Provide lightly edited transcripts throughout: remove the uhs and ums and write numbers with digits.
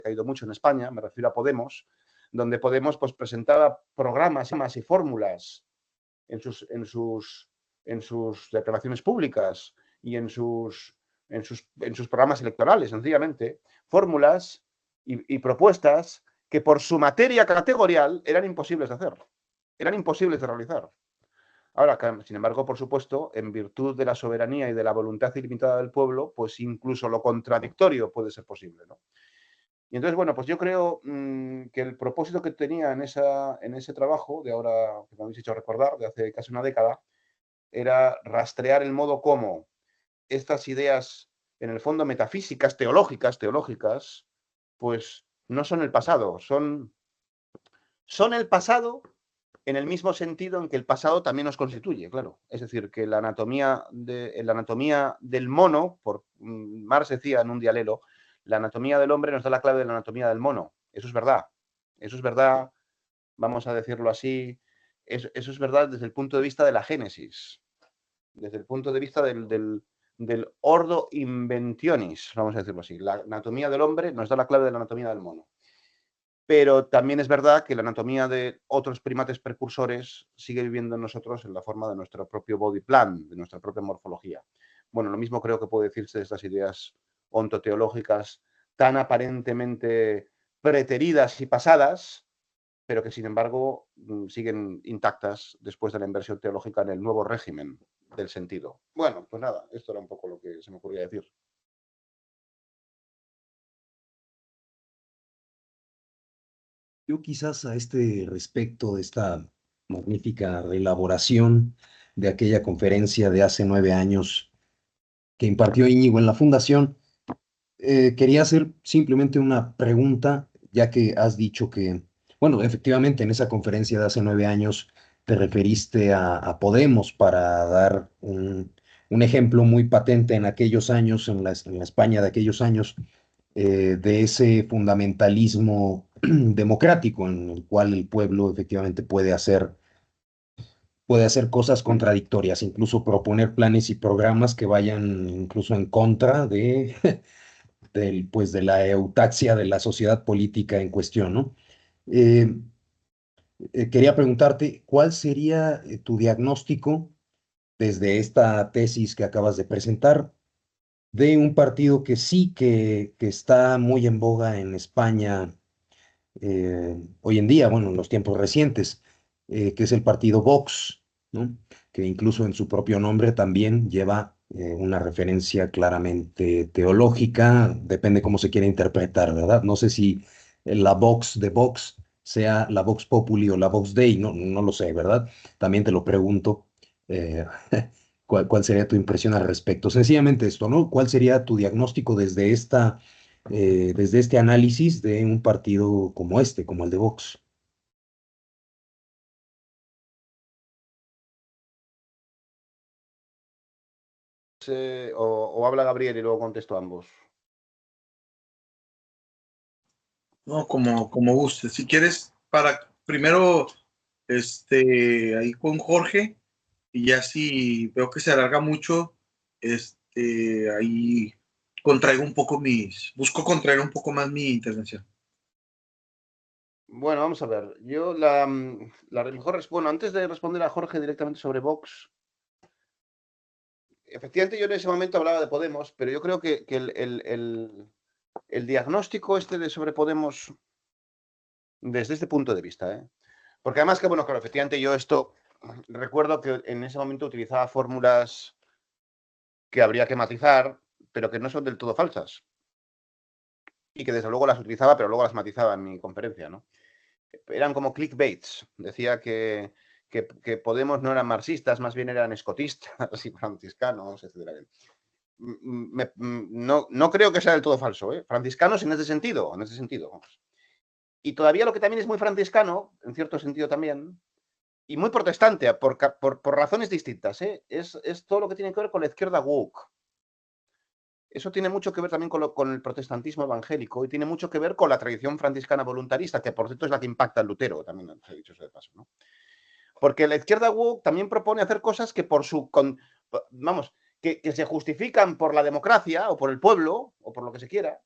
ha caído mucho en España, me refiero a Podemos, donde Podemos pues, presentaba programas y fórmulas en sus declaraciones públicas y en sus programas electorales, sencillamente, fórmulas y propuestas que por su materia categorial eran imposibles de hacer, eran imposibles de realizar. Ahora, sin embargo, por supuesto, en virtud de la soberanía y de la voluntad ilimitada del pueblo, pues incluso lo contradictorio puede ser posible, ¿no? Y entonces, bueno, pues yo creo que el propósito que tenía en ese trabajo, de ahora que me habéis hecho recordar, de hace casi una década, era rastrear el modo como estas ideas, en el fondo metafísicas, teológicas, pues no son el pasado, son el pasado en el mismo sentido en que el pasado también nos constituye, claro. Es decir, que la anatomía del mono, Marx decía en un dialelo, la anatomía del hombre nos da la clave de la anatomía del mono. Eso es verdad, vamos a decirlo así, eso es verdad desde el punto de vista de la génesis, desde el punto de vista del ordo inventionis, vamos a decirlo así. La anatomía del hombre nos da la clave de la anatomía del mono. Pero también es verdad que la anatomía de otros primates precursores sigue viviendo en nosotros en la forma de nuestro propio body plan, de nuestra propia morfología. Bueno, lo mismo creo que puede decirse de estas ideas ontoteológicas tan aparentemente preteridas y pasadas, pero que sin embargo siguen intactas después de la inversión teológica en el nuevo régimen del sentido. Bueno, pues nada, esto era un poco lo que se me ocurría decir. Yo quizás a este respecto de esta magnífica elaboración de aquella conferencia de hace 9 años que impartió Íñigo en la Fundación, quería hacer simplemente una pregunta, ya que has dicho que, bueno, efectivamente en esa conferencia de hace 9 años te referiste a Podemos para dar un ejemplo muy patente en aquellos años, en la España de aquellos años, de ese fundamentalismo democrático en el cual el pueblo efectivamente puede hacer cosas contradictorias, incluso proponer planes y programas que vayan incluso en contra pues, de la eutaxia de la sociedad política en cuestión, ¿no? Eh, Quería preguntarte, ¿cuál sería tu diagnóstico desde esta tesis que acabas de presentar de un partido que sí que está muy en boga en España hoy en día, bueno, en los tiempos recientes, que es el partido Vox, ¿no? Que incluso en su propio nombre también lleva una referencia claramente teológica, depende cómo se quiera interpretar, ¿verdad? No sé si la Vox de Vox sea la Vox Populi o la Vox Dei, no, no lo sé, ¿verdad? También te lo pregunto. eh, ¿Cuál sería tu impresión al respecto? Sencillamente esto, ¿no? ¿Cuál sería tu diagnóstico desde este análisis de un partido como este, como el de Vox? O habla Gabriel y luego contesto a ambos. No, como guste. Si quieres, para primero, ahí con Jorge, y ya si veo que se alarga mucho, ahí busco contraer un poco más mi intervención. Bueno, vamos a ver. Yo bueno, antes de responder a Jorge directamente sobre Vox, efectivamente yo en ese momento hablaba de Podemos, pero yo creo que el diagnóstico sobre Podemos desde este punto de vista, ¿eh? Porque además que, bueno, claro, efectivamente yo recuerdo que en ese momento utilizaba fórmulas que habría que matizar, pero que no son del todo falsas. Y que desde luego las utilizaba, pero luego las matizaba en mi conferencia, ¿no? Eran como clickbaits. Decía que Podemos no eran marxistas, más bien eran escotistas y franciscanos, etc. No creo que sea del todo falso, ¿eh? Franciscanos en ese sentido, vamos. Y todavía lo que también es muy franciscano, en cierto sentido también, y muy protestante, por razones distintas, ¿eh? Es todo lo que tiene que ver con la izquierda woke. Eso tiene mucho que ver también con el protestantismo evangélico y tiene mucho que ver con la tradición franciscana voluntarista, que por cierto es la que impacta en Lutero, también se ha dicho eso de paso, ¿no? Porque la izquierda woke también propone hacer cosas que que se justifican por la democracia o por el pueblo o por lo que se quiera,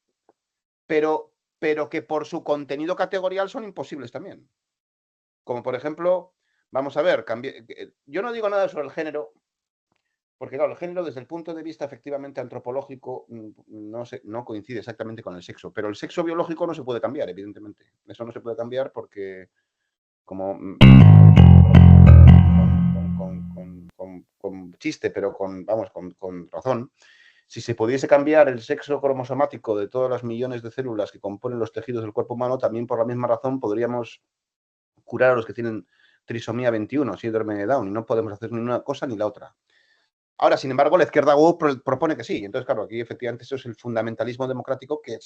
pero pero que por su contenido categorial son imposibles también. Como por ejemplo, vamos a ver, yo no digo nada sobre el género, porque claro, el género desde el punto de vista efectivamente antropológico no coincide exactamente con el sexo, pero el sexo biológico no se puede cambiar, evidentemente. Eso no se puede cambiar porque, como con chiste, pero con razón, si se pudiese cambiar el sexo cromosomático de todas las millones de células que componen los tejidos del cuerpo humano, también por la misma razón podríamos curar a los que tienen trisomía 21, síndrome de Down, y no podemos hacer ni una cosa ni la otra. Ahora, sin embargo, la izquierda woke propone que sí. Entonces, claro, aquí efectivamente eso es el fundamentalismo democrático que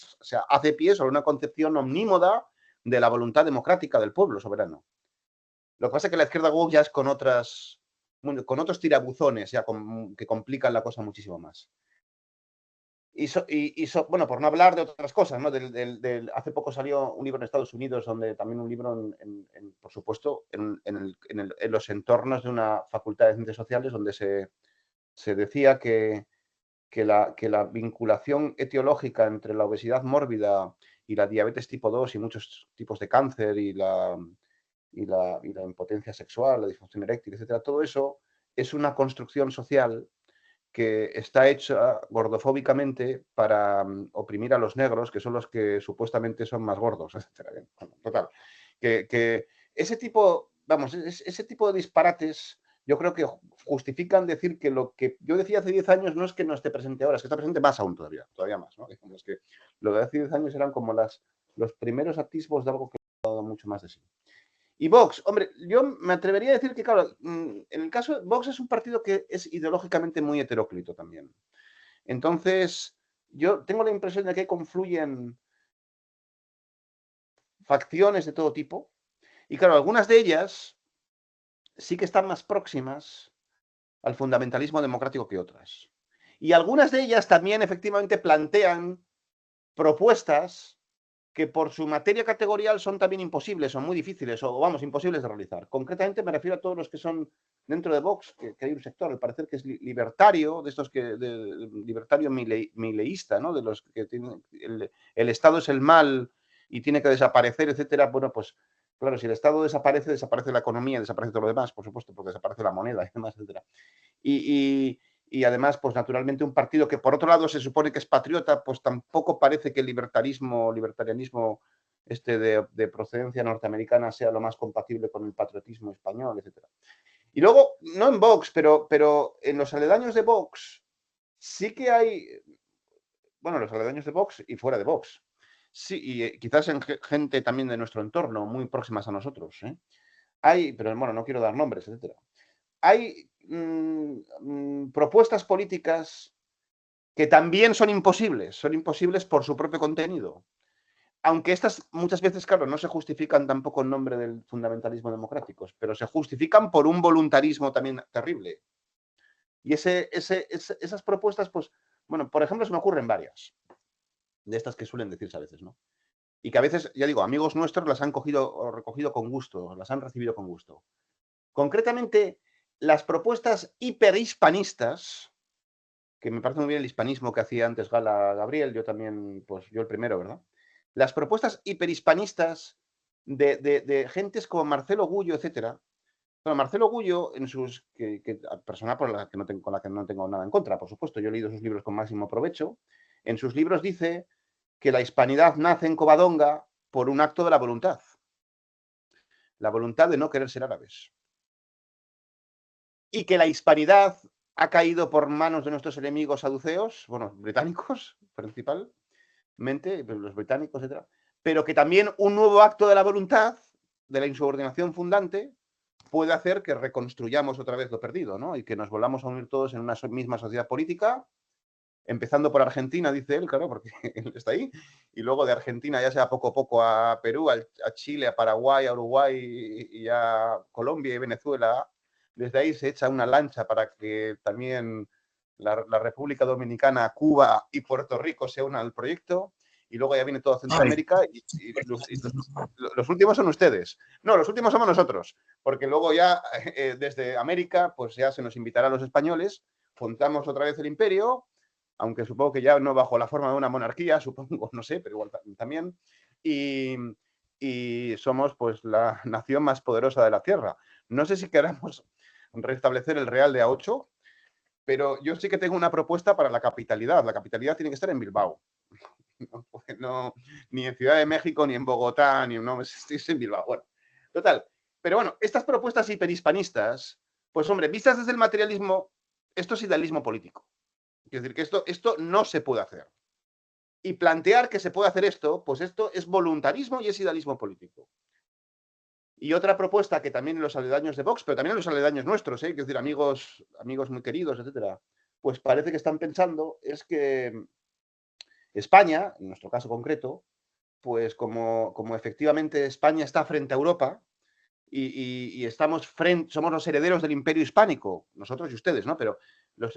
hace pie sobre una concepción omnímoda de la voluntad democrática del pueblo soberano. Lo que pasa es que la izquierda woke ya es con otros tirabuzones ya que complican la cosa muchísimo más. Bueno, por no hablar de otras cosas, ¿no? Hace poco salió un libro en Estados Unidos, donde también un libro, por supuesto, en los entornos de una facultad de ciencias sociales, donde se decía que la vinculación etiológica entre la obesidad mórbida y la diabetes tipo 2 y muchos tipos de cáncer y la impotencia sexual, la disfunción eréctil, etcétera, todo eso es una construcción social que está hecha gordofóbicamente para oprimir a los negros, que son los que supuestamente son más gordos, etcétera. Bueno, total. Que ese tipo de disparates yo creo que justifican decir que lo que yo decía hace 10 años no es que no esté presente ahora, es que está presente más aún todavía más, ¿no? Es que lo de hace 10 años eran como los primeros atisbos de algo que ha dado mucho más de sí. Y Vox, hombre, yo me atrevería a decir que, claro, en el caso de Vox es un partido que es ideológicamente muy heteróclito también. Entonces, yo tengo la impresión de que confluyen facciones de todo tipo. Y claro, algunas de ellas sí que están más próximas al fundamentalismo democrático que otras. Y algunas de ellas también efectivamente plantean propuestas que por su materia categorial son también imposibles, son muy difíciles, o vamos, imposibles de realizar. Concretamente me refiero a todos los que son dentro de Vox, que hay un sector, al parecer que es libertario, de estos libertario mileísta, ¿no? De los que tienen el Estado es el mal y tiene que desaparecer, etcétera. Bueno, pues claro, si el Estado desaparece, desaparece la economía, desaparece todo lo demás, por supuesto, porque desaparece la moneda y demás, etcétera. Y además, pues naturalmente un partido que por otro lado se supone que es patriota, pues tampoco parece que el libertarianismo de procedencia norteamericana sea lo más compatible con el patriotismo español, etc. Y luego, no en Vox, pero en los aledaños de Vox sí que hay, bueno, los aledaños de Vox y fuera de Vox. Sí, y quizás en gente también de nuestro entorno, muy próximas a nosotros. Hay, pero bueno, no quiero dar nombres, etcétera. Hay propuestas políticas que también son imposibles por su propio contenido. Aunque estas muchas veces, claro, no se justifican tampoco en nombre del fundamentalismo democrático, pero se justifican por un voluntarismo también terrible. Y esas propuestas, pues, bueno, por ejemplo, se me ocurren varias, de estas que suelen decirse a veces, ¿no? Y que a veces, ya digo, amigos nuestros las han cogido o recogido con gusto, las han recibido con gusto. Concretamente, las propuestas hiperhispanistas, que me parece muy bien el hispanismo que hacía antes gala Gabriel, yo también, pues yo el primero, ¿verdad? Las propuestas hiperhispanistas de gentes como Marcelo Gullo, etcétera. Bueno, Marcelo Gullo, en sus persona con la que no tengo nada en contra, por supuesto, yo he leído sus libros con máximo provecho. En sus libros dice que la hispanidad nace en Covadonga por un acto de la voluntad de no querer ser árabes. Y que la hispanidad ha caído por manos de nuestros enemigos saduceos, bueno, británicos principalmente, los británicos, etc. Pero que también un nuevo acto de la voluntad, de la insubordinación fundante, puede hacer que reconstruyamos otra vez lo perdido, ¿no? Y que nos volvamos a unir todos en una misma sociedad política, empezando por Argentina, dice él, claro, porque él está ahí, y luego de Argentina ya sea poco a poco a Perú, a Chile, a Paraguay, a Uruguay y a Colombia y Venezuela. Desde ahí se echa una lancha para que también la República Dominicana, Cuba y Puerto Rico se unan al proyecto. Y luego ya viene toda Centroamérica y los últimos son ustedes. No, los últimos somos nosotros, porque luego ya desde América pues ya se nos invitará a los españoles, juntamos otra vez el imperio aunque supongo que ya no bajo la forma de una monarquía, supongo, no sé, pero igual también. Y somos pues la nación más poderosa de la Tierra. No sé si queramos restablecer el Real de A8, pero yo sí que tengo una propuesta para la capitalidad. La capitalidad tiene que estar en Bilbao. No, ni en Ciudad de México, ni en Bogotá, ni no, estoy en Bilbao. Bueno, total. Pero bueno, estas propuestas hiperhispanistas, pues hombre, vistas desde el materialismo, esto es idealismo político. Es decir, que esto no se puede hacer. Y plantear que se puede hacer esto, pues esto es voluntarismo y es idealismo político. Y otra propuesta que también en los aledaños de Vox, pero también en los aledaños nuestros, es decir, amigos muy queridos, etcétera, pues parece que están pensando es que España, en nuestro caso concreto, pues como efectivamente España está frente a Europa y somos los herederos del Imperio Hispánico, nosotros y ustedes, ¿no? Pero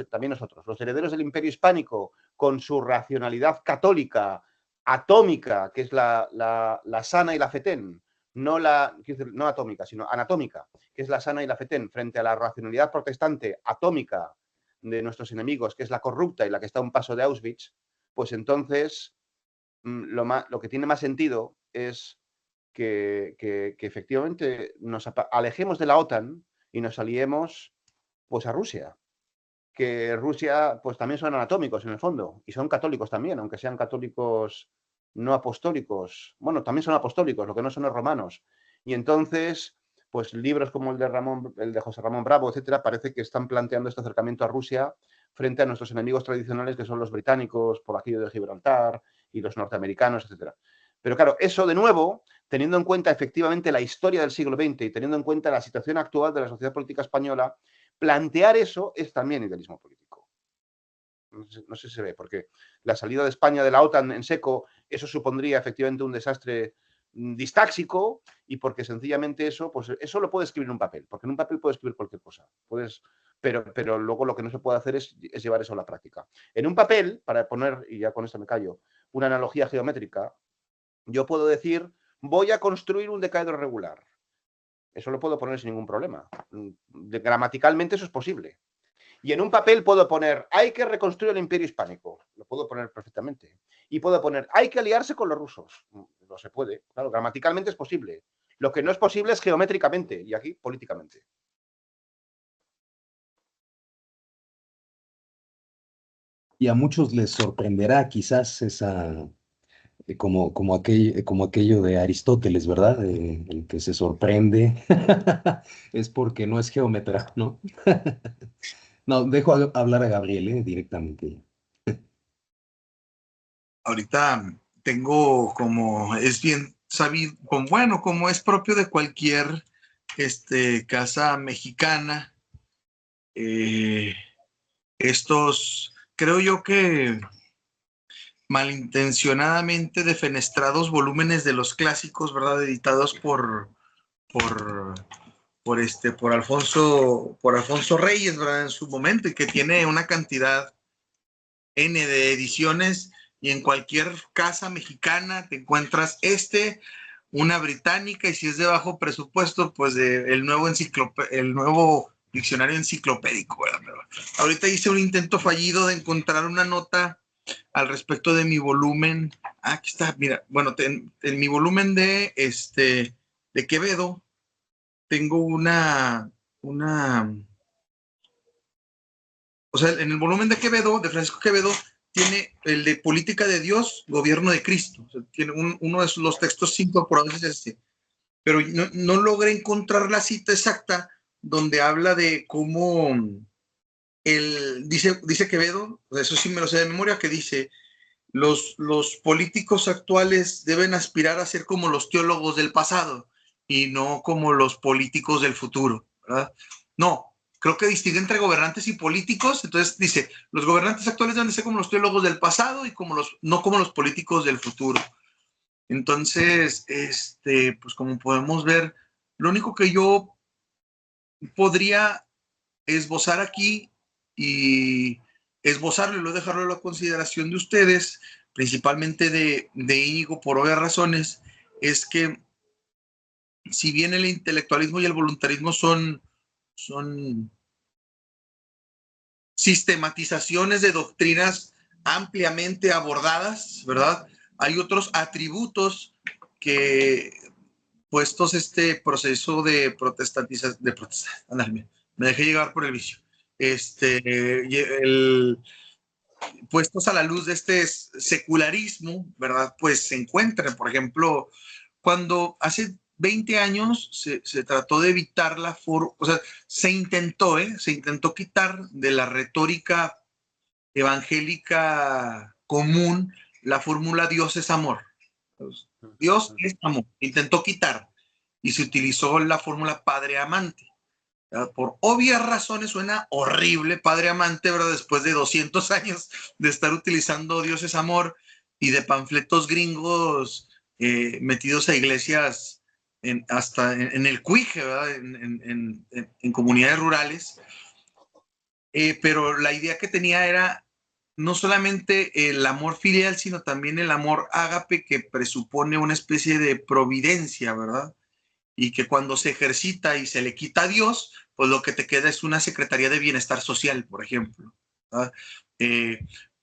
también nosotros, los herederos del Imperio Hispánico, con su racionalidad católica, atómica, que es la sana y la fetén, no atómica, sino anatómica, que es la sana y la fetén, frente a la racionalidad protestante atómica de nuestros enemigos, que es la corrupta y la que está a un paso de Auschwitz, pues entonces lo que tiene más sentido es que efectivamente nos alejemos de la OTAN y nos aliemos pues a Rusia. Que Rusia pues también son anatómicos en el fondo y son católicos también, aunque sean católicos no apostólicos. Bueno, también son apostólicos, lo que no son los romanos. Y entonces, pues libros como el de José Ramón Bravo, etcétera, parece que están planteando este acercamiento a Rusia frente a nuestros enemigos tradicionales, que son los británicos por aquello de Gibraltar y los norteamericanos, etcétera. Pero claro, eso de nuevo, teniendo en cuenta efectivamente la historia del siglo XX y teniendo en cuenta la situación actual de la sociedad política española, plantear eso es también idealismo político. No sé si se ve, porque la salida de España de la OTAN en seco, eso supondría efectivamente un desastre distáxico y porque sencillamente pues eso lo puede escribir en un papel, porque en un papel puedes escribir cualquier cosa, pero luego lo que no se puede hacer es llevar eso a la práctica. En un papel, para poner, y ya con esto me callo, una analogía geométrica, yo puedo decir, voy a construir un decaedro regular. Eso lo puedo poner sin ningún problema. Gramaticalmente eso es posible. Y en un papel puedo poner, hay que reconstruir el Imperio Hispánico. Lo puedo poner perfectamente. Y puedo poner, hay que aliarse con los rusos. No se puede. Claro, gramaticalmente es posible. Lo que no es posible es geométricamente y aquí políticamente. Y a muchos les sorprenderá quizás esa, como aquello de Aristóteles, ¿verdad? El que se sorprende es porque no es geómetra, ¿no? No, dejo hablar a Gabriel, directamente. Ahorita tengo, como es bien sabido, como es propio de cualquier casa mexicana, creo yo que malintencionadamente defenestrados volúmenes de los clásicos, ¿verdad? Editados por Alfonso Reyes, ¿verdad? En su momento, y que tiene una cantidad N de ediciones, y en cualquier casa mexicana te encuentras una británica, y si es de bajo presupuesto, pues el nuevo diccionario enciclopédico, ¿verdad? Pero ahorita hice un intento fallido de encontrar una nota al respecto de mi volumen. Aquí está, mira, bueno, en mi volumen de Quevedo tengo o sea, en el volumen de Quevedo, de Francisco Quevedo, tiene el de Política de Dios, Gobierno de Cristo. O sea, tiene uno de los textos incorporados, es pero no logré encontrar la cita exacta donde habla de cómo dice Quevedo, eso sí me lo sé de memoria, que dice, los políticos actuales deben aspirar a ser como los teólogos del pasado y no como los políticos del futuro, ¿verdad? No, creo que distingue entre gobernantes y políticos. Entonces dice, los gobernantes actuales deben ser como los teólogos del pasado y no como los políticos del futuro. Entonces, pues como podemos ver, lo único que yo podría esbozar aquí y esbozarlo y luego dejarlo a la consideración de ustedes, principalmente de Íñigo, por obvias razones, es que si bien el intelectualismo y el voluntarismo son sistematizaciones de doctrinas ampliamente abordadas, ¿verdad? Hay otros atributos que, puestos este proceso de protestantización, ándale, me dejé llevar por el vicio, puestos a la luz de este secularismo, ¿verdad? Pues se encuentran, por ejemplo, cuando hace 20 años se trató de evitar o sea, se intentó quitar de la retórica evangélica común la fórmula Dios es amor. Dios es amor. Intentó quitar y se utilizó la fórmula Padre amante. Por obvias razones suena horrible Padre amante, ¿verdad? Después de 200 años de estar utilizando Dios es amor y de panfletos gringos metidos a iglesias hasta en el cuije, ¿verdad? En comunidades rurales. Pero la idea que tenía era no solamente el amor filial, sino también el amor ágape, que presupone una especie de providencia, ¿verdad? Y que cuando se ejercita y se le quita a Dios, pues lo que te queda es una Secretaría de Bienestar Social, por ejemplo.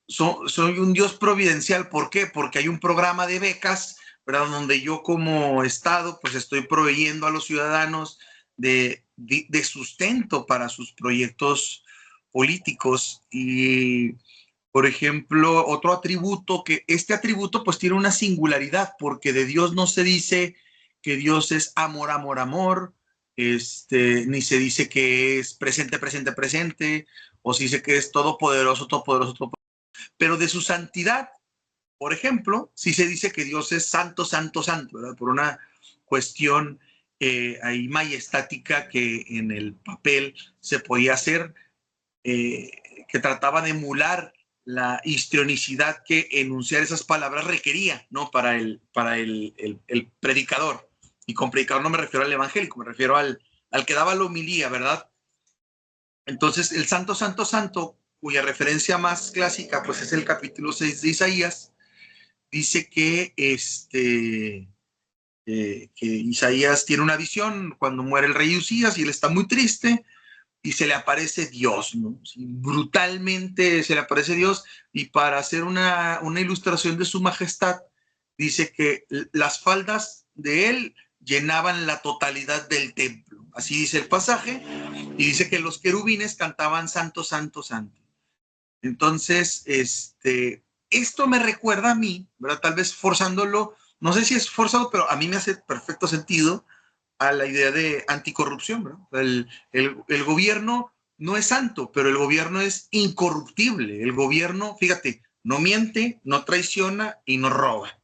Soy un Dios providencial, ¿por qué? Porque hay un programa de becas, ¿verdad? Donde yo como Estado, pues estoy proveyendo a los ciudadanos de sustento para sus proyectos políticos. Y, por ejemplo, otro atributo, que este atributo pues tiene una singularidad, porque de Dios no se dice que Dios es amor, amor, amor, ni se dice que es presente, presente, presente, o se dice que es todopoderoso, todopoderoso, todopoderoso. Pero de su santidad, por ejemplo, sí se dice que Dios es santo, santo, santo, ¿verdad? Por una cuestión ahí majestática que en el papel se podía hacer, que trataba de emular la histrionicidad que enunciar esas palabras requería, ¿no? Para el predicador. Y con predicador no me refiero al evangélico, me refiero al que daba la homilía, ¿verdad? Entonces, el santo, santo, santo, cuya referencia más clásica, pues es el capítulo 6 de Isaías, dice que que Isaías tiene una visión cuando muere el rey Usías y él está muy triste, y se le aparece Dios, ¿no? Sí, brutalmente se le aparece Dios, y para hacer una ilustración de su majestad, dice que las faldas de él llenaban la totalidad del templo. Así dice el pasaje, y dice que los querubines cantaban santo, santo, santo. Entonces, esto me recuerda a mí, ¿verdad? Tal vez forzándolo, no sé si es forzado, pero a mí me hace perfecto sentido a la idea de anticorrupción, ¿verdad? El gobierno no es santo, pero el gobierno es incorruptible. El gobierno, fíjate, no miente, no traiciona y no roba.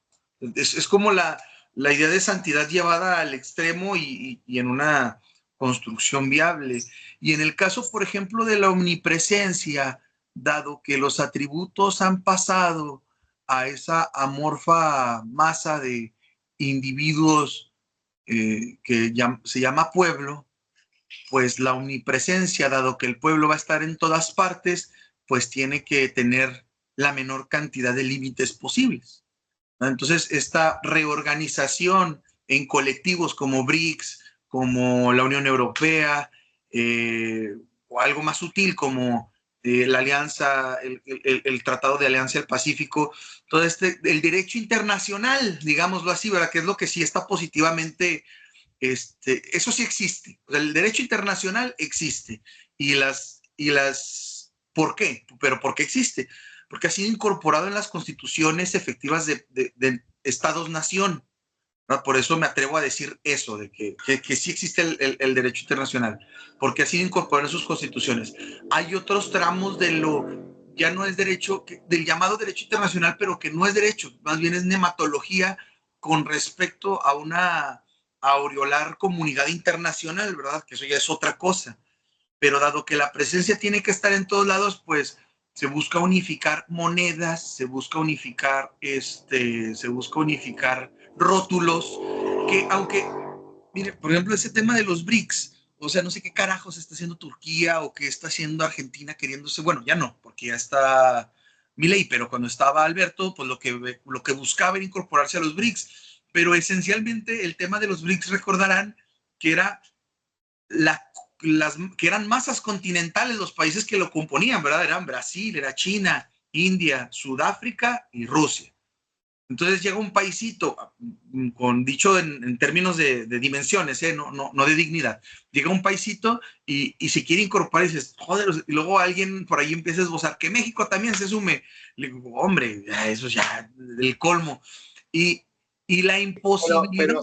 Es como la idea de santidad llevada al extremo y en una construcción viable. Y en el caso, por ejemplo, de la omnipresencia, dado que los atributos han pasado a esa amorfa masa de individuos que se llama pueblo, pues la omnipresencia, dado que el pueblo va a estar en todas partes, pues tiene que tener la menor cantidad de límites posibles, ¿no? Entonces, esta reorganización en colectivos como BRICS, como la Unión Europea, o algo más sutil como la alianza, el Tratado de Alianza del Pacífico, todo el derecho internacional, digámoslo así, ¿verdad? Que es lo que sí está positivamente, eso sí existe. O sea, el derecho internacional existe. ¿Por qué? Pero ¿por qué existe? Porque ha sido incorporado en las constituciones efectivas de Estados-nación, ¿no? Por eso me atrevo a decir eso, de que sí existe el derecho internacional, porque ha sido incorporado en sus constituciones. Hay otros tramos ya no es derecho, del llamado derecho internacional, pero que no es derecho, más bien es nematología con respecto a una aureolar comunidad internacional, ¿verdad? Que eso ya es otra cosa. Pero dado que la presencia tiene que estar en todos lados, pues se busca unificar monedas, se busca unificar rótulos, que aunque, mire, por ejemplo, ese tema de los BRICS, o sea, no sé qué carajos está haciendo Turquía o qué está haciendo Argentina queriéndose, bueno, ya no, porque ya está Milei, pero cuando estaba Alberto, pues lo que buscaba era incorporarse a los BRICS, pero esencialmente el tema de los BRICS, recordarán que era que eran masas continentales los países que lo componían, ¿verdad? Eran Brasil, era China, India, Sudáfrica y Rusia. Entonces llega un paisito, con dicho en términos de dimensiones, no de dignidad. Llega un paisito y se quiere incorporar y dices, joder, y luego alguien por ahí empieza a esbozar que México también se sume. Le digo, hombre, eso ya el colmo. Y la imposibilidad.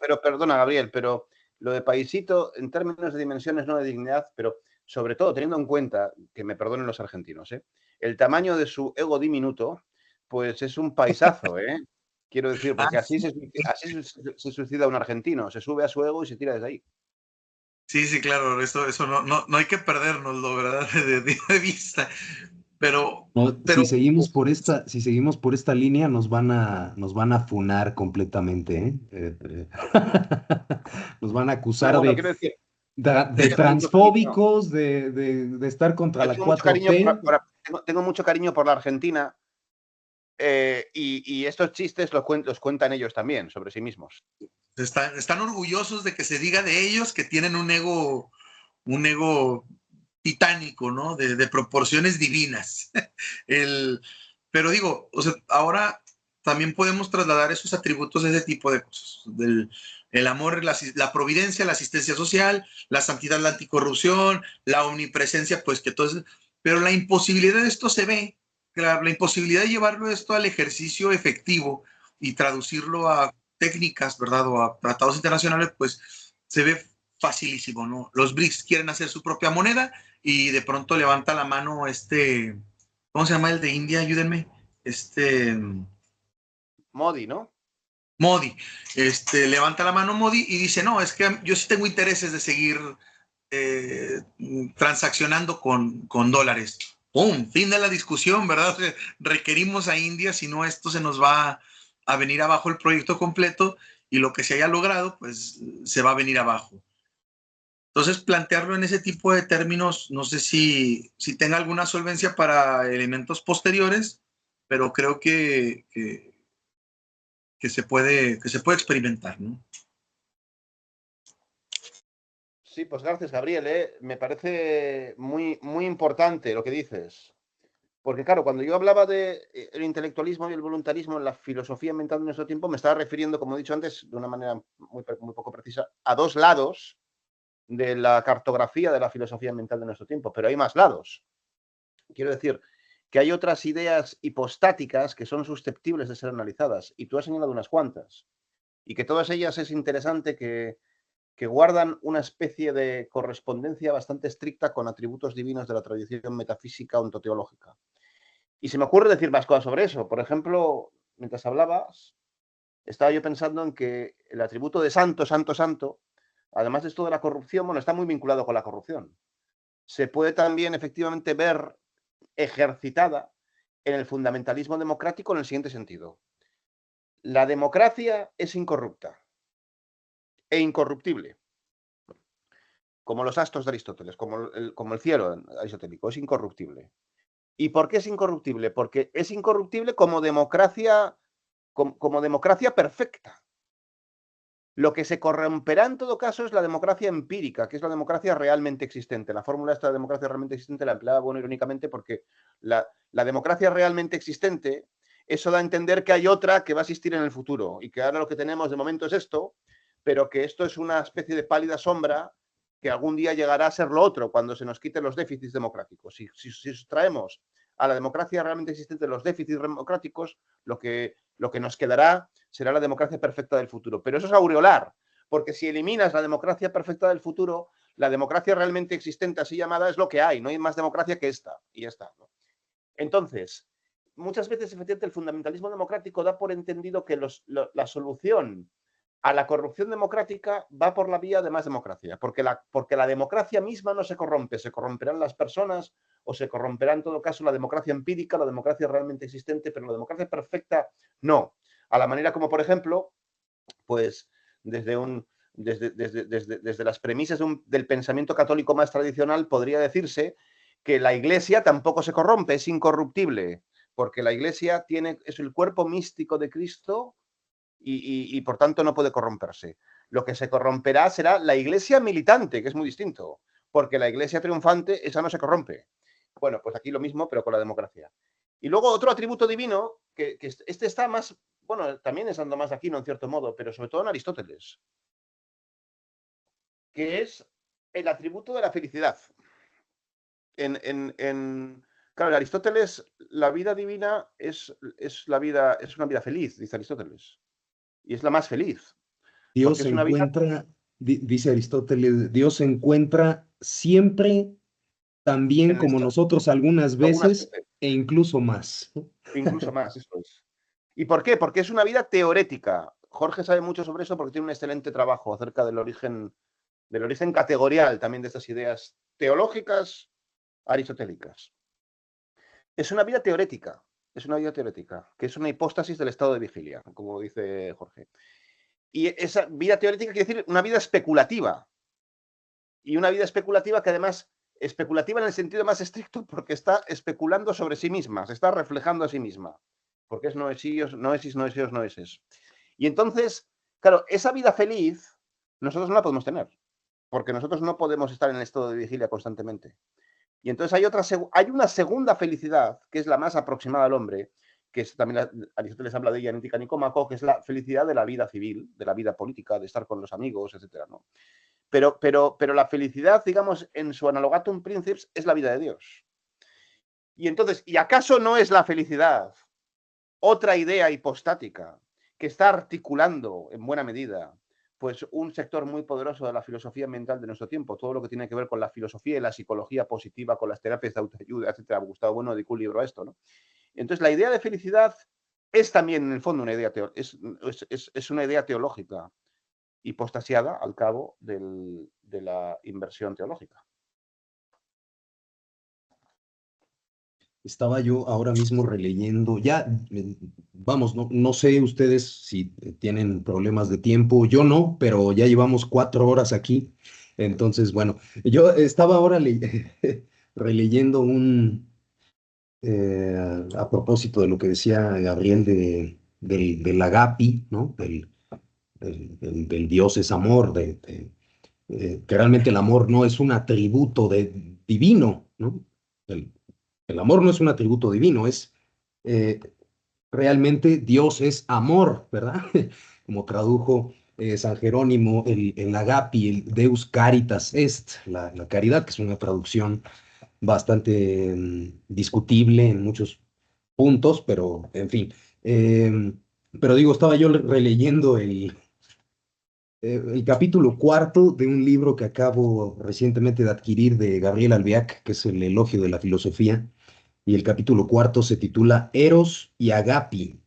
Pero perdona, Gabriel, pero lo de paisito, en términos de dimensiones, no de dignidad, pero sobre todo teniendo en cuenta, que me perdonen los argentinos, el tamaño de su ego diminuto, pues es un paisazo, ¿eh? Quiero decir, porque así se suicida un argentino, se sube a su ego y se tira desde ahí. Sí, claro, eso no hay que perdernoslo, ¿verdad? De vista. Pero Si seguimos por esta línea, nos van a funar completamente, ¿eh? Nos van a acusar Bueno, quiero decir, de transfóbicos, de estar contra la tengo mucho cariño 4T. tengo mucho cariño por la Argentina, y estos chistes los cuentan ellos también sobre sí mismos. Están orgullosos de que se diga de ellos que tienen un ego titánico, ¿no? De proporciones divinas. Pero digo, o sea, ahora también podemos trasladar esos atributos de ese tipo de cosas. El amor, la providencia, la asistencia social, la santidad, la anticorrupción, la omnipresencia, pues que todo eso. Pero la imposibilidad de esto se ve, la imposibilidad de llevarlo esto al ejercicio efectivo y traducirlo a técnicas, ¿verdad? O a tratados internacionales, pues se ve facilísimo, ¿no? Los BRICS quieren hacer su propia moneda y de pronto levanta la mano ¿cómo se llama el de India? Ayúdenme. Modi, ¿no? Modi. Levanta la mano Modi y dice, no, es que yo sí tengo intereses de seguir transaccionando con dólares. ¡Pum! Fin de la discusión, ¿verdad? O sea, requerimos a India, si no esto se nos va a venir abajo el proyecto completo y lo que se haya logrado, pues se va a venir abajo. Entonces, plantearlo en ese tipo de términos, no sé si tenga alguna solvencia para elementos posteriores, pero creo que se puede experimentar, ¿no? Sí, pues gracias, Gabriel, me parece muy, muy importante lo que dices. Porque claro, cuando yo hablaba de el intelectualismo y el voluntarismo en la filosofía mental de nuestro tiempo, me estaba refiriendo, como he dicho antes, de una manera muy poco precisa, a dos lados de la cartografía de la filosofía mental de nuestro tiempo, pero hay más lados. Quiero decir que hay otras ideas hipostáticas que son susceptibles de ser analizadas, y tú has señalado unas cuantas, y que todas ellas es interesante que guardan una especie de correspondencia bastante estricta con atributos divinos de la tradición metafísica ontoteológica. Y se me ocurre decir más cosas sobre eso. Por ejemplo, mientras hablabas, estaba yo pensando en que el atributo de santo, santo, santo, además de esto de la corrupción, bueno, está muy vinculado con la corrupción. Se puede también efectivamente ver ejercitada en el fundamentalismo democrático en el siguiente sentido. La democracia es incorrupta e incorruptible, como los astros de Aristóteles, como el cielo aristotélico, es incorruptible. ¿Y por qué es incorruptible? Porque es incorruptible como democracia perfecta. Lo que se corromperá en todo caso es la democracia empírica, que es la democracia realmente existente. La fórmula esta de democracia realmente existente la empleaba, bueno, irónicamente, porque la democracia realmente existente, eso da a entender que hay otra que va a existir en el futuro y que ahora lo que tenemos de momento es esto, pero que esto es una especie de pálida sombra que algún día llegará a ser lo otro cuando se nos quiten los déficits democráticos. Si sustraemos a la democracia realmente existente los déficits democráticos, lo que nos quedará será la democracia perfecta del futuro. Pero eso es aureolar, porque si eliminas la democracia perfecta del futuro, la democracia realmente existente, así llamada, es lo que hay. No hay más democracia que esta, y ya está, ¿no? Entonces, muchas veces, efectivamente, el fundamentalismo democrático da por entendido que la solución a la corrupción democrática va por la vía de más democracia, porque la democracia misma no se corrompe, se corromperán las personas o se corromperá en todo caso la democracia empírica, la democracia realmente existente, pero la democracia perfecta no. A la manera como, por ejemplo, pues desde las premisas del pensamiento católico más tradicional podría decirse que la Iglesia tampoco se corrompe, es incorruptible, porque la Iglesia es el cuerpo místico de Cristo y por tanto no puede corromperse. Lo que se corromperá será la Iglesia militante, que es muy distinto, porque la Iglesia triunfante, esa no se corrompe. Bueno, pues aquí lo mismo, pero con la democracia. Y luego otro atributo divino, que este está más, bueno, también es ando más Aquino en cierto modo, pero sobre todo en Aristóteles, que es el atributo de la felicidad. Claro, en Aristóteles, la vida divina es una vida feliz, dice Aristóteles. Y es la más feliz, Dios porque se es una vida encuentra, dice Aristóteles, Dios se encuentra siempre tan bien en la como historia, nosotros algunas algunas veces veces, e incluso más. incluso más, eso es. ¿Y por qué? Porque es una vida teorética. Jorge sabe mucho sobre eso porque tiene un excelente trabajo acerca del origen categorial también de estas ideas teológicas aristotélicas. Es una vida teorética, que es una hipóstasis del estado de vigilia, como dice Jorge. Y esa vida teóritica quiere decir una vida especulativa. Y una vida especulativa que además, especulativa en el sentido más estricto, porque está especulando sobre sí misma, se está reflejando a sí misma. Porque es noesíos, noeses. Y entonces, claro, esa vida feliz nosotros no la podemos tener, porque nosotros no podemos estar en el estado de vigilia constantemente. Y entonces hay una segunda felicidad, que es la más aproximada al hombre, que es, también Aristóteles habla de ella en Ética Nicómaco, que es la felicidad de la vida civil, de la vida política, de estar con los amigos, etcétera, ¿no? Pero la felicidad, digamos, en su analogatum princeps, es la vida de Dios. Y entonces, ¿y acaso no es la felicidad otra idea hipostática que está articulando en buena medida pues un sector muy poderoso de la filosofía ambiental de nuestro tiempo, todo lo que tiene que ver con la filosofía y la psicología positiva, con las terapias de autoayuda, etcétera? Gustavo Bueno dedicó un libro a esto, ¿no? Entonces, la idea de felicidad es también, en el fondo, una idea, es una idea teológica hipostasiada al cabo de la inversión teológica. Estaba yo ahora mismo releyendo, ya, vamos, no sé ustedes si tienen problemas de tiempo, yo no, pero ya llevamos 4 horas aquí, entonces, bueno, yo estaba ahora releyendo a propósito de lo que decía Gabriel del agapi, ¿no? Del Dios es amor, que realmente el amor no es un atributo divino, ¿no? El, el amor no es un atributo divino, es eh, realmente Dios es amor, ¿verdad? Como tradujo San Jerónimo, el agapi, el Deus caritas est, la caridad, que es una traducción bastante discutible en muchos puntos, pero en fin. Pero digo, estaba yo releyendo el capítulo 4 de un libro que acabo recientemente de adquirir de Gabriel Albiac, que es el Elogio de la Filosofía, y el capítulo 4 se titula Eros y Agapi,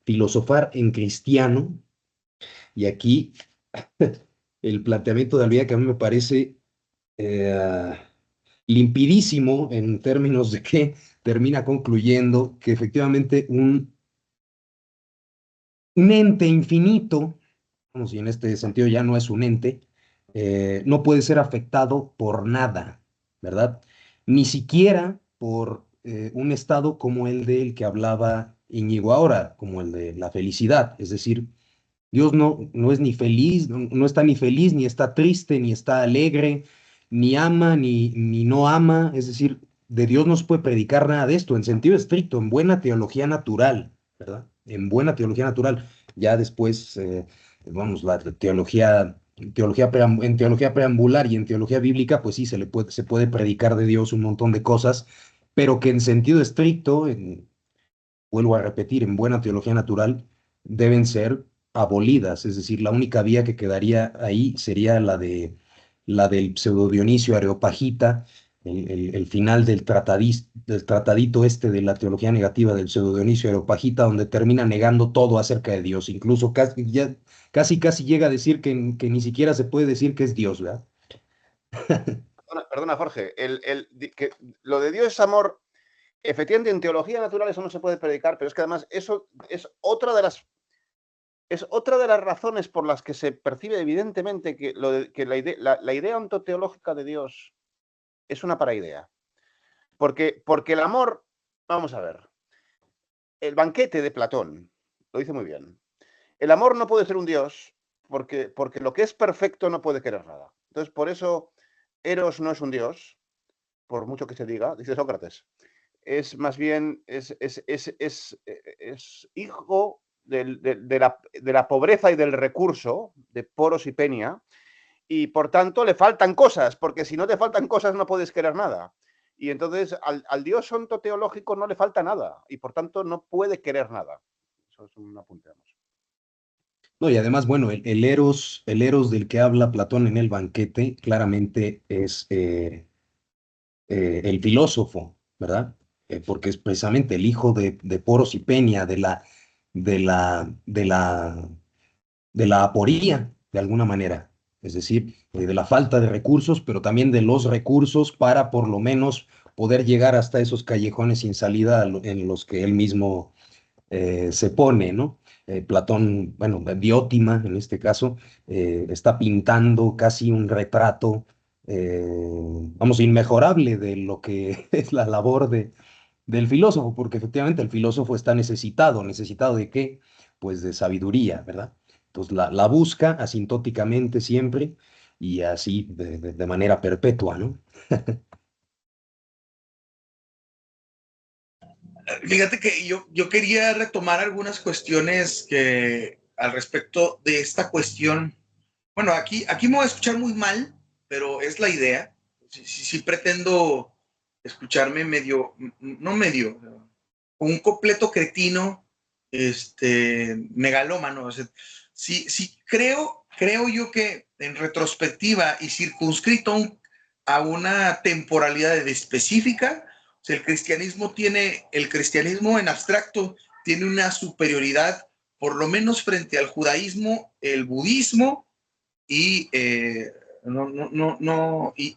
filosofar en cristiano, y aquí el planteamiento de Albiac a mí me parece eh, limpidísimo en términos de que termina concluyendo que efectivamente un ente infinito, vamos, y en este sentido ya no es un ente, no puede ser afectado por nada, ¿verdad? Ni siquiera por un estado como el del que hablaba Íñigo ahora, como el de la felicidad. Es decir, Dios no es ni feliz, no está ni feliz, ni está triste, ni está alegre, ni ama, ni no ama. Es decir, de Dios no se puede predicar nada de esto, en sentido estricto, en buena teología natural, ¿verdad? En buena teología natural. Ya después, vamos, la en teología preambular y en teología bíblica, pues sí, se puede predicar de Dios un montón de cosas, pero que en sentido estricto, vuelvo a repetir, en buena teología natural, deben ser abolidas. Es decir, la única vía que quedaría ahí sería la del pseudo Dionisio Areopagita, el final del tratadito este de la teología negativa del pseudo Dionisio Areopagita, donde termina negando todo acerca de Dios. Incluso casi llega a decir que ni siquiera se puede decir que es Dios, ¿verdad? Perdona, Jorge, que lo de Dios es amor, efectivamente en teología natural eso no se puede predicar, pero es que además eso es otra de las razones por las que se percibe evidentemente que la idea ontoteológica de Dios es una paraidea. Porque el amor, vamos a ver, el banquete de Platón lo dice muy bien. El amor no puede ser un Dios porque lo que es perfecto no puede querer nada. Entonces, por eso Eros no es un Dios, por mucho que se diga, dice Sócrates. es más bien es hijo de la pobreza y del recurso, de Poros y Peña, y por tanto le faltan cosas, porque si no te faltan cosas no puedes querer nada. Y entonces al Dios ontoteológico no le falta nada, y por tanto no puede querer nada. Eso es un apunte. No, y además, bueno, el Eros del que habla Platón en el banquete claramente es el filósofo, ¿verdad? Porque es precisamente el hijo de Poros y Peña, de la, de la, de la aporía, de alguna manera. Es decir, de la falta de recursos, pero también de los recursos para por lo menos poder llegar hasta esos callejones sin salida en los que él mismo se pone, ¿no? Platón, bueno, Diótima en este caso, está pintando casi un retrato, vamos, inmejorable de lo que es la labor del filósofo, porque efectivamente el filósofo está necesitado ¿de qué? Pues de sabiduría, ¿verdad? Entonces la busca asintóticamente siempre y así de manera perpetua, ¿no? Fíjate que yo quería retomar algunas cuestiones que al respecto de esta cuestión. Bueno, aquí me voy a escuchar muy mal, pero es la idea. Sí pretendo escucharme medio, no medio, un completo cretino, megalómano. O sea, sí creo yo que en retrospectiva y circunscrito a una temporalidad específica, o sea, el cristianismo en abstracto tiene una superioridad, por lo menos frente al judaísmo, el budismo y e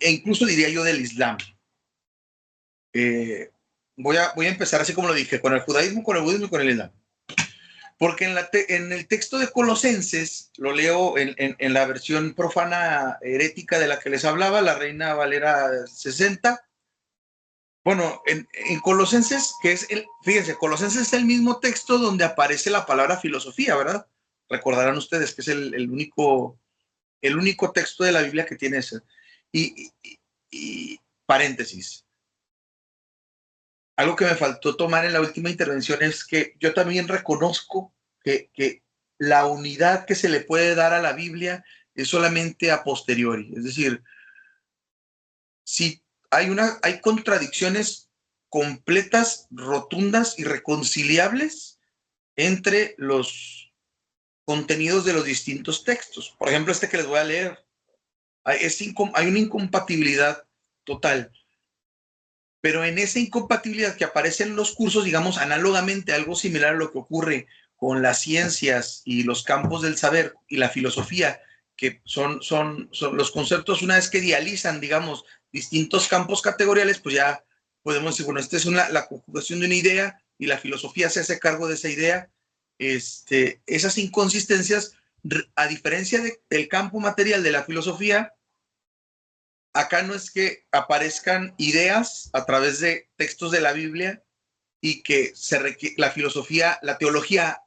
incluso diría yo del Islam. Voy a empezar así como lo dije, con el judaísmo, con el budismo y con el Islam. Porque en el texto de Colosenses, lo leo en la versión profana herética de la que les hablaba, la Reina Valera 60. Bueno, en Colosenses, fíjense, Colosenses es el mismo texto donde aparece la palabra filosofía, ¿verdad? Recordarán ustedes que es el único texto de la Biblia que tiene ese. Y paréntesis. Algo que me faltó tomar en la última intervención es que yo también reconozco que la unidad que se le puede dar a la Biblia es solamente a posteriori. Es decir, si hay contradicciones completas, rotundas, irreconciliables entre los contenidos de los distintos textos. Por ejemplo, este que les voy a leer. Hay una incompatibilidad total. Pero en esa incompatibilidad que aparece en los cursos, digamos, análogamente algo similar a lo que ocurre con las ciencias y los campos del saber y la filosofía, que son los conceptos, una vez que dializan, digamos, distintos campos categoriales, pues ya podemos decir, bueno, esta es la conjugación de una idea y la filosofía se hace cargo de esa idea. Esas inconsistencias, a diferencia del campo material de la filosofía, acá no es que aparezcan ideas a través de textos de la Biblia y que la filosofía, la teología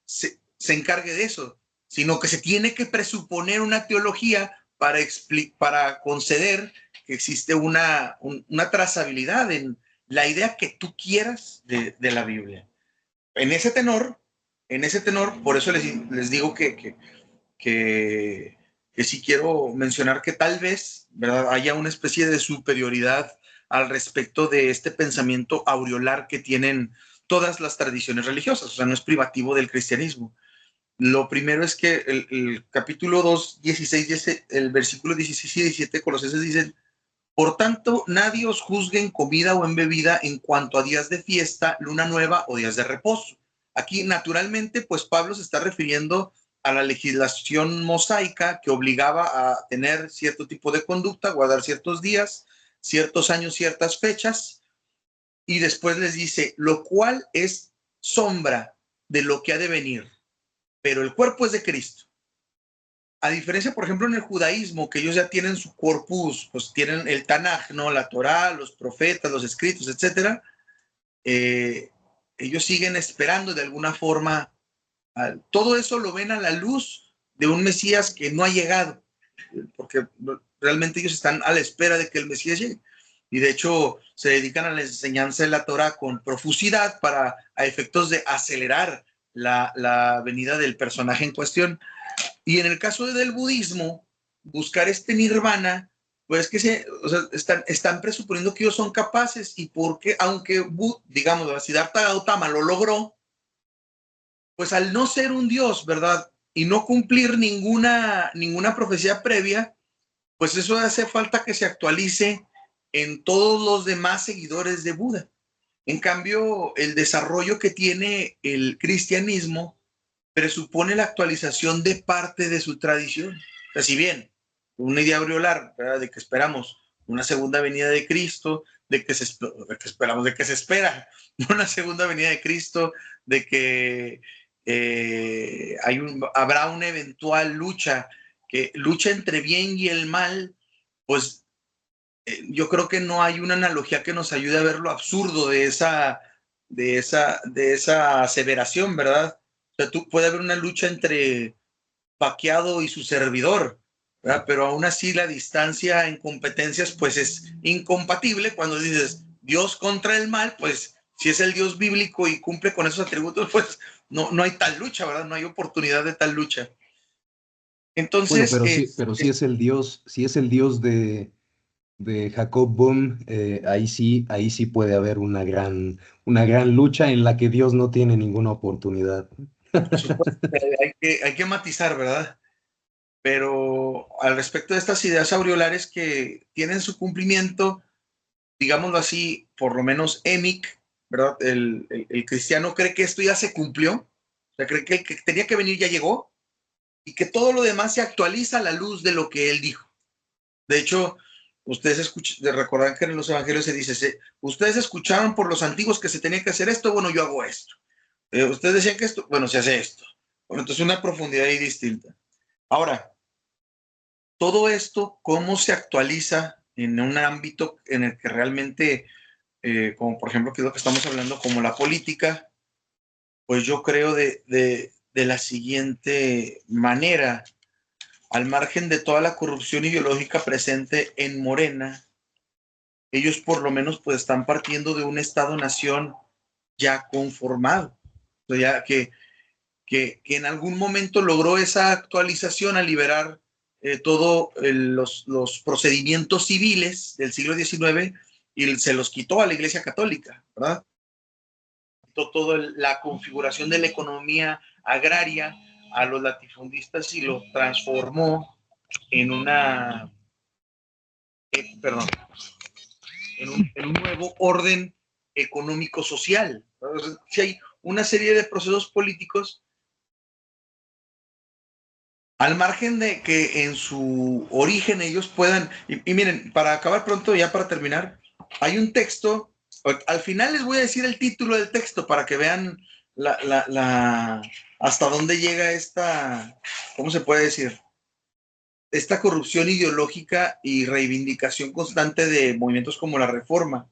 se encargue de eso, sino que se tiene que presuponer una teología para conceder que existe una trazabilidad en la idea que tú quieras de la Biblia. En ese tenor, por eso les digo que sí quiero mencionar que tal vez, ¿verdad?, haya una especie de superioridad al respecto de este pensamiento aureolar que tienen todas las tradiciones religiosas, o sea, no es privativo del cristianismo. Lo primero es que el capítulo 2, 16, el versículo 16 y 17 de Colosenses dicen: por tanto, nadie os juzgue en comida o en bebida en cuanto a días de fiesta, luna nueva o días de reposo. Aquí, naturalmente, pues Pablo se está refiriendo a la legislación mosaica que obligaba a tener cierto tipo de conducta, guardar ciertos días, ciertos años, ciertas fechas, y después les dice, lo cual es sombra de lo que ha de venir, pero el cuerpo es de Cristo. A diferencia, por ejemplo, en el judaísmo, que ellos ya tienen su corpus, pues tienen el Tanaj, ¿no? La Torá, los profetas, los escritos, etcétera. Ellos siguen esperando de alguna forma. Todo eso lo ven a la luz de un Mesías que no ha llegado, porque realmente ellos están a la espera de que el Mesías llegue. y de hecho se dedican a la enseñanza de la Torah con profusidad a efectos de acelerar la venida del personaje en cuestión. Y en el caso del budismo, buscar este nirvana, pues que o sea, están presuponiendo que ellos son capaces, y porque, aunque, digamos, Siddhartha Gautama lo logró, pues al no ser un dios, ¿verdad? Y no cumplir ninguna profecía previa, pues eso hace falta que se actualice en todos los demás seguidores de Buda. En cambio, el desarrollo que tiene el cristianismo presupone la actualización de parte de su tradición. O sea, si bien una idea aureolar, ¿verdad?, de que esperamos una segunda venida de Cristo, de que se espera una segunda venida de Cristo, de que habrá una eventual lucha entre bien y el mal, pues yo creo que no hay una analogía que nos ayude a ver lo absurdo de esa aseveración, ¿verdad? O sea, puede haber una lucha entre Pacquiao y su servidor, ¿verdad? Pero aún así la distancia en competencias pues es incompatible. Cuando dices Dios contra el mal, pues si es el Dios bíblico y cumple con esos atributos, pues no hay tal lucha, ¿verdad? No hay oportunidad de tal lucha. Entonces, bueno, pero si es el Dios de Jacob Boehme, ahí sí puede haber una gran lucha en la que Dios no tiene ninguna oportunidad. Por supuesto, hay que matizar, ¿verdad? Pero al respecto de estas ideas aureolares que tienen su cumplimiento, digámoslo así, por lo menos Emic, ¿verdad? El cristiano cree que esto ya se cumplió, o sea, cree que el que tenía que venir ya llegó, y que todo lo demás se actualiza a la luz de lo que él dijo. De hecho, ustedes recordarán que en los evangelios se dice, ustedes escucharon por los antiguos que se tenía que hacer esto, bueno, yo hago esto. Ustedes decían que esto, bueno, se hace esto. Bueno, entonces una profundidad ahí distinta. Ahora, todo esto, ¿cómo se actualiza en un ámbito en el que realmente, como por ejemplo, que es lo que estamos hablando, como la política? Pues yo creo de la siguiente manera: al margen de toda la corrupción ideológica presente en Morena, ellos por lo menos pues están partiendo de un Estado-nación ya conformado, o sea, ya que en algún momento logró esa actualización al liberar todos los procedimientos civiles del siglo XIX y se los quitó a la Iglesia Católica, ¿verdad? Toda la configuración de la economía agraria a los latifundistas y lo transformó en una, en un nuevo orden económico-social. Si hay una serie de procesos políticos, al margen de que en su origen ellos puedan, y miren, para acabar pronto, ya para terminar, hay un texto, al final les voy a decir el título del texto para que vean hasta dónde llega esta, ¿cómo se puede decir?, esta corrupción ideológica y reivindicación constante de movimientos como la Reforma.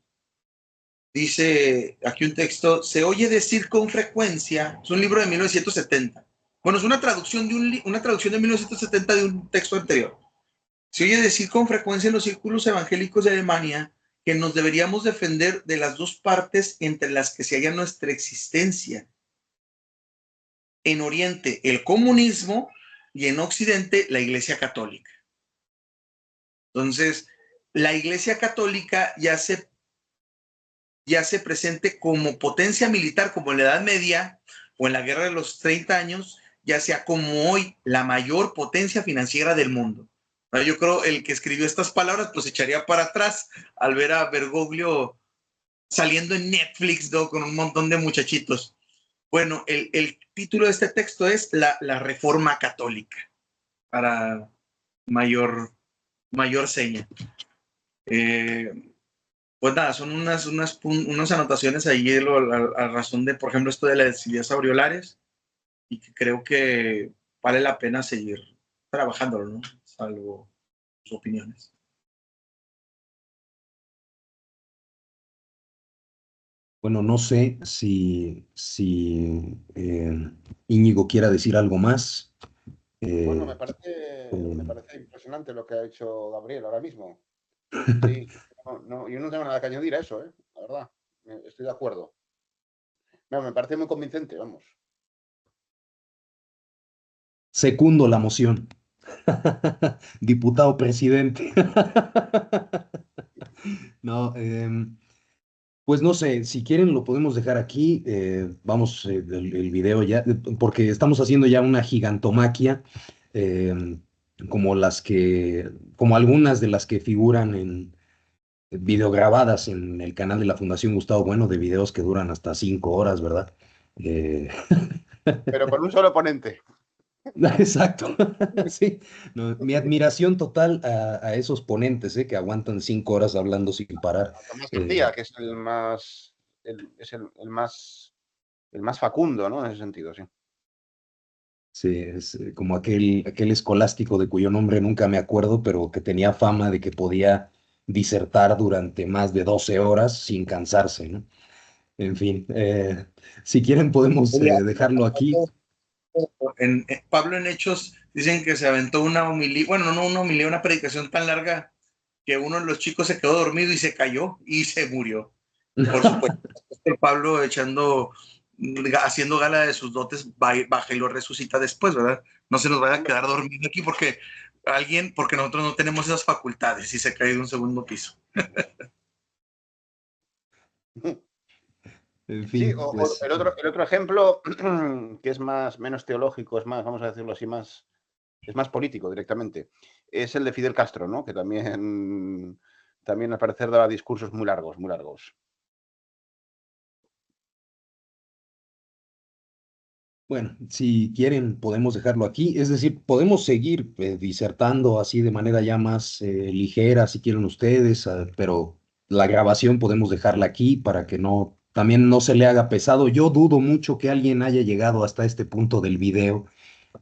Dice aquí un texto: se oye decir con frecuencia, es un libro de 1970. Bueno, es una traducción de 1970 de un texto anterior. Se oye decir con frecuencia en los círculos evangélicos de Alemania que nos deberíamos defender de las dos partes entre las que se halla nuestra existencia. En Oriente, el comunismo, y en Occidente, la Iglesia Católica. Entonces, la Iglesia Católica ya se presente como potencia militar, como en la Edad Media o en la Guerra de los 30 años, ya sea como hoy la mayor potencia financiera del mundo. Yo creo el que escribió estas palabras pues echaría para atrás al ver a Bergoglio saliendo en Netflix, ¿no?, con un montón de muchachitos. Bueno, el título de este texto es la Reforma Católica, para mayor seña. Pues nada, son unas anotaciones ahí a razón de, por ejemplo, esto de las ideas aureolares, y que creo que vale la pena seguir trabajándolo, ¿no? Salvo sus opiniones. Bueno, no sé si Íñigo quiera decir algo más. Bueno, me parece impresionante lo que ha hecho Gabriel ahora mismo. Sí, yo no tengo nada que añadir a eso, la verdad. Estoy de acuerdo. No, me parece muy convincente, vamos. Secundo la moción. Diputado presidente. No, pues no sé, si quieren lo podemos dejar aquí. Vamos, el video ya, porque estamos haciendo ya una gigantomaquia, eh, como algunas de las que figuran en videograbadas en el canal de la Fundación Gustavo Bueno, de videos que duran hasta 5 horas, ¿verdad? Eh, Pero con un solo ponente. exacto, sí. No, mi admiración total a esos ponentes, que aguantan 5 horas hablando sin parar. A Tomás Eh, García, que es el más facundo, ¿no? En ese sentido, sí. Sí, es como aquel escolástico de cuyo nombre nunca me acuerdo, pero que tenía fama de que podía disertar durante más de 12 horas sin cansarse, ¿no? En fin, si quieren podemos Oye, dejarlo aquí. Pablo en Hechos dicen que se aventó una homilía, bueno, no una homilía, una predicación tan larga que uno de los chicos se quedó dormido y se cayó y se murió. Por supuesto, Pablo haciendo gala de sus dotes, baja y lo resucita después, ¿verdad? No se nos vaya a quedar dormido aquí porque nosotros no tenemos esas facultades y se cae de un segundo piso. En Sí, fin, o pues el otro ejemplo, que es menos teológico, es más, vamos a decirlo así, es más político directamente, es el de Fidel Castro, ¿no? Que también al parecer daba discursos muy largos, muy largos. bueno, si quieren podemos dejarlo aquí. Es decir, podemos seguir disertando así de manera ya más ligera, si quieren ustedes, pero la grabación podemos dejarla aquí para que también no se le haga pesado. Yo dudo mucho que alguien haya llegado hasta este punto del video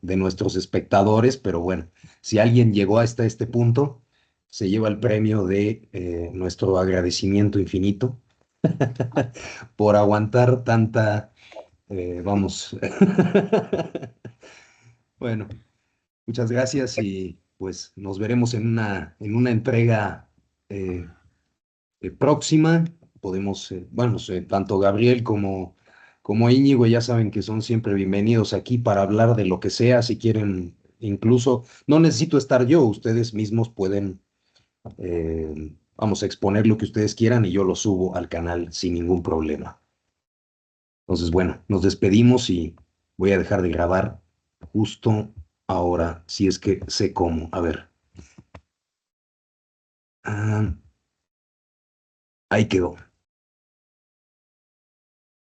de nuestros espectadores, pero bueno, si alguien llegó hasta este punto, se lleva el premio de nuestro agradecimiento infinito por aguantar tanta, vamos. Bueno, muchas gracias y pues nos veremos en una entrega eh, próxima. Podemos, bueno, tanto Gabriel como Íñigo ya saben que son siempre bienvenidos aquí para hablar de lo que sea, si quieren, incluso no necesito estar yo, ustedes mismos pueden, vamos a exponer lo que ustedes quieran y yo lo subo al canal sin ningún problema. Entonces, bueno, nos despedimos y voy a dejar de grabar justo ahora, si es que sé cómo. A ver. Ah, ahí quedó.